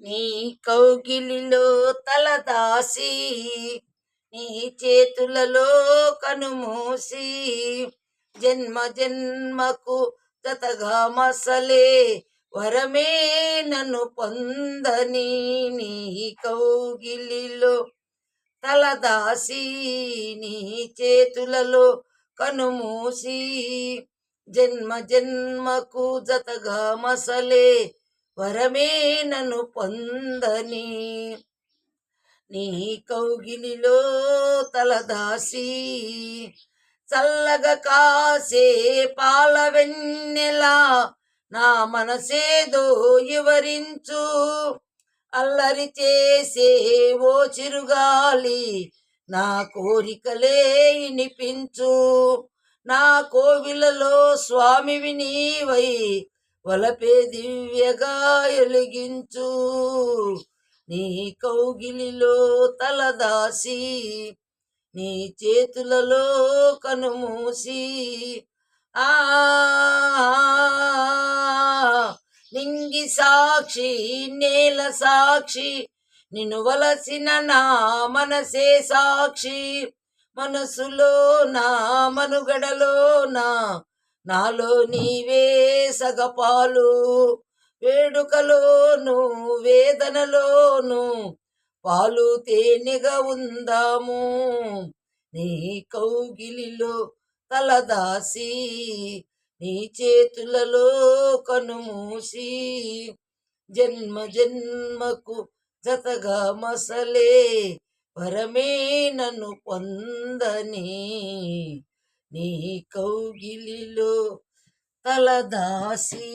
నీ కౌగిలిలో తలదాసి నీ చేతులలో కనుమూసి జన్మ జన్మకు జతగా మసలే వరమే నన్ను పొందని నీ కౌగిలిలో తలదాసి నీ చేతులలో కనుమూసి జన్మ జన్మకు జతగా మసలే వరమే నన్ను పొందని నీ కౌగిలిలో తలదాసి చల్లగా కాసే పాల వెన్నెలా నా మనసేదో వివరించు అల్లరి చేసే ఓ చిరుగాలి నా కోరికలే వినిపించు నా కోవిలలో స్వామివి నీవై వలపే దివ్యగా ఎలిగించు నీ కౌగిలిలో తలదాసి నీ చేతులలో కనుమూసి ఆ నింగి సాక్షి నేల సాక్షి నిన్ను వలసిన నా మనసే సాక్షి మనసులో నా మనుగడలో నాలో నీవే సగపాలు వేడుకలోను వేదనలోను పాలు తేనెగా ఉందాము నీ కౌగిలిలో తలదాసి నీ చేతులలో కనుమూసి జన్మ జన్మకు జతగా మసలే వరమే నన్ను పొందని నీ కౌగిలిలో తలదాసి.